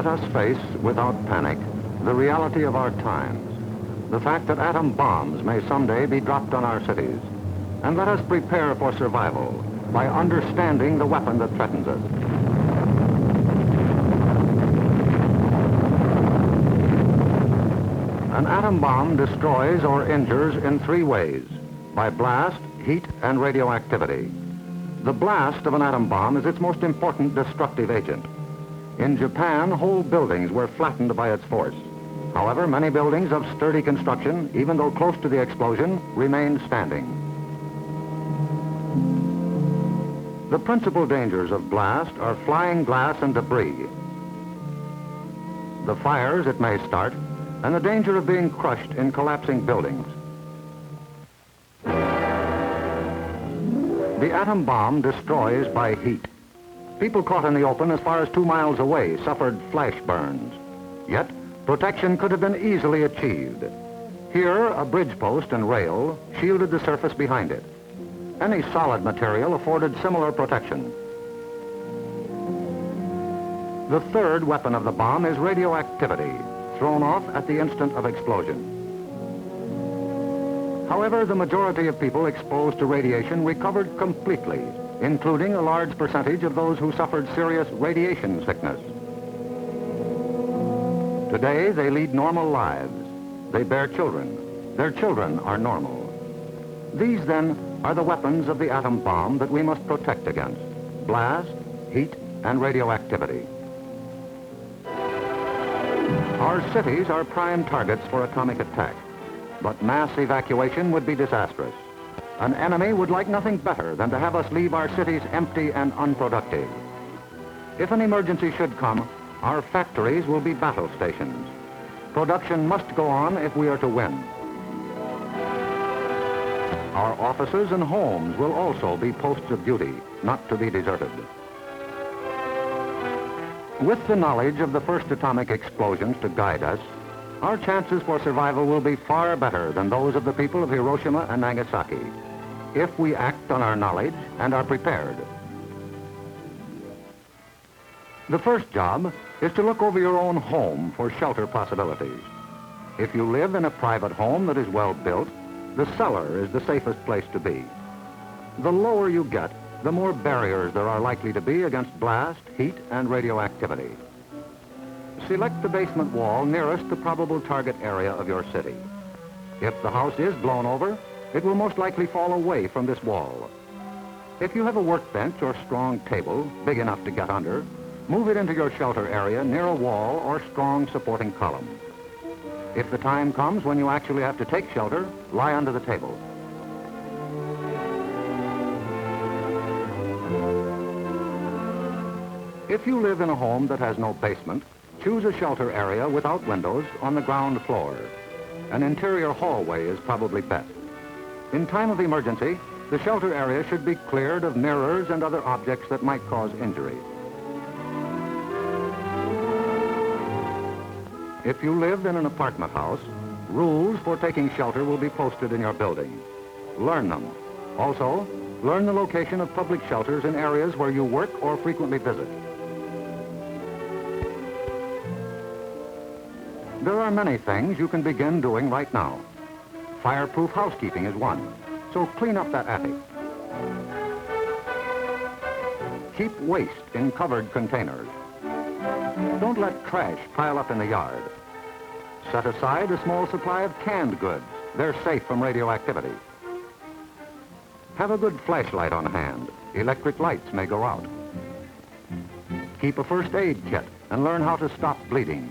let us face, without panic, the reality of our times, the fact that atom bombs may someday be dropped on our cities, and let us prepare for survival by understanding the weapon that threatens us. An atom bomb destroys or injures in three ways: by blast, heat, and radioactivity. The blast of an atom bomb is its most important destructive agent. In Japan, whole buildings were flattened by its force. However, many buildings of sturdy construction, even though close to the explosion, remained standing. The principal dangers of blast are flying glass and debris, the fires it may start, and the danger of being crushed in collapsing buildings. The atom bomb destroys by heat. People caught in the open as far as 2 miles away suffered flash burns. Yet, protection could have been easily achieved. Here, a bridge post and rail shielded the surface behind it. Any solid material afforded similar protection. The third weapon of the bomb is radioactivity, thrown off at the instant of explosion. However, the majority of people exposed to radiation recovered completely, including a large percentage of those who suffered serious radiation sickness. Today, they lead normal lives. They bear children. Their children are normal. These, then, are the weapons of the atom bomb that we must protect against: blast, heat, and radioactivity. Our cities are prime targets for atomic attack, but mass evacuation would be disastrous. An enemy would like nothing better than to have us leave our cities empty and unproductive. If an emergency should come, our factories will be battle stations. Production must go on if we are to win. Our offices and homes will also be posts of duty, not to be deserted. With the knowledge of the first atomic explosions to guide us, our chances for survival will be far better than those of the people of Hiroshima and Nagasaki, if we act on our knowledge and are prepared. The first job is to look over your own home for shelter possibilities. If you live in a private home that is well built, the cellar is the safest place to be. The lower you get, the more barriers there are likely to be against blast, heat, and radioactivity. Select the basement wall nearest the probable target area of your city. If the house is blown over, it will most likely fall away from this wall. If you have a workbench or strong table big enough to get under, move it into your shelter area near a wall or strong supporting column. If the time comes when you actually have to take shelter, lie under the table. If you live in a home that has no basement, choose a shelter area without windows on the ground floor. An interior hallway is probably best. In time of emergency, the shelter area should be cleared of mirrors and other objects that might cause injury. If you live in an apartment house, rules for taking shelter will be posted in your building. Learn them. Also, learn the location of public shelters in areas where you work or frequently visit. There are many things you can begin doing right now. Fireproof housekeeping is one, so clean up that attic. Keep waste in covered containers. Don't let trash pile up in the yard. Set aside a small supply of canned goods. They're safe from radioactivity. Have a good flashlight on hand. Electric lights may go out. Keep a first aid kit and learn how to stop bleeding.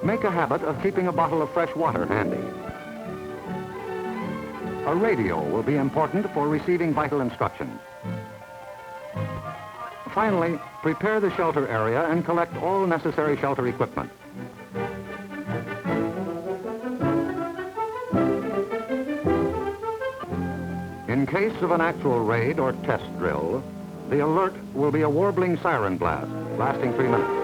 Make a habit of keeping a bottle of fresh water handy. A radio will be important for receiving vital instructions. Finally, prepare the shelter area and collect all necessary shelter equipment. In case of an actual raid or test drill, the alert will be a warbling siren blast lasting 3 minutes.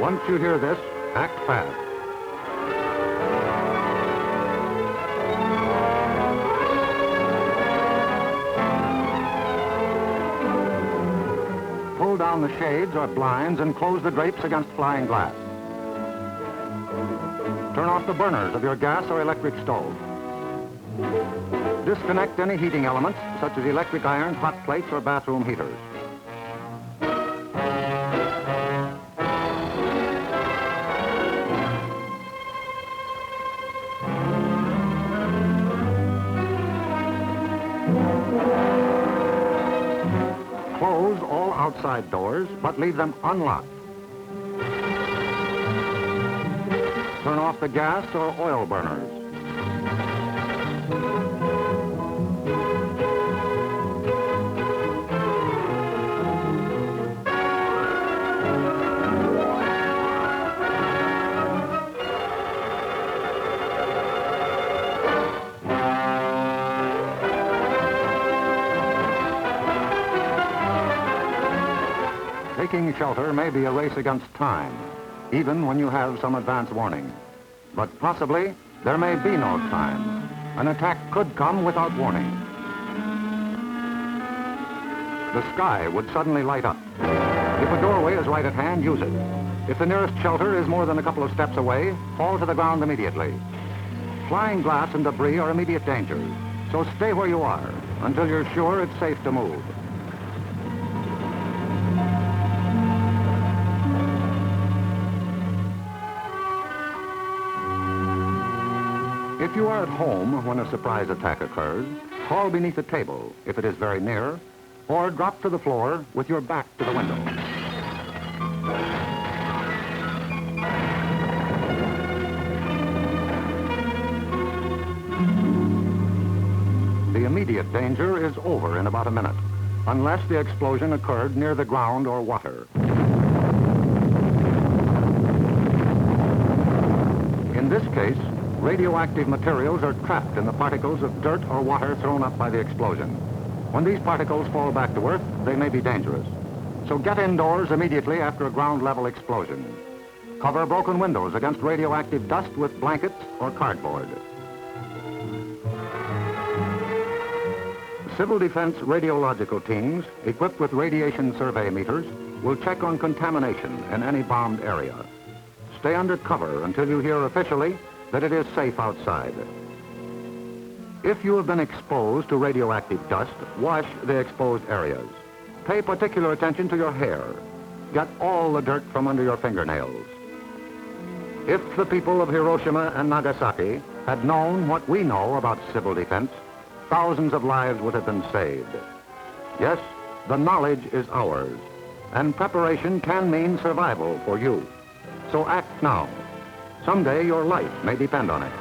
Once you hear this, act fast. pull down the shades or blinds and close the drapes against flying glass. Turn off the burners of your gas or electric stove. Disconnect any heating elements, such as electric irons, hot plates, or bathroom heaters. Close all outside doors, but leave them unlocked. Turn off the gas or oil burners. Taking shelter may be a race against time, even when you have some advance warning. But possibly, there may be no time. An attack could come without warning. The sky would suddenly light up. If a doorway is right at hand, use it. If the nearest shelter is more than a couple of steps away, fall to the ground immediately. Flying glass and debris are immediate dangers, so stay where you are until you're sure it's safe to move. If you are at home when a surprise attack occurs, crawl beneath a table if it is very near, or drop to the floor with your back to the window. The immediate danger is over in about a minute, unless the explosion occurred near the ground or water. In this case, radioactive materials are trapped in the particles of dirt or water thrown up by the explosion. When these particles fall back to Earth, they may be dangerous. So get indoors immediately after a ground-level explosion. Cover broken windows against radioactive dust with blankets or cardboard. Civil defense radiological teams, equipped with radiation survey meters, will check on contamination in any bombed area. Stay under cover until you hear officially that it is safe outside. If you have been exposed to radioactive dust, wash the exposed areas. Pay particular attention to your hair. Get all the dirt from under your fingernails. If the people of Hiroshima and Nagasaki had known what we know about civil defense, thousands of lives would have been saved. Yes, the knowledge is ours, and preparation can mean survival for you. So act now. Someday your life may depend on it.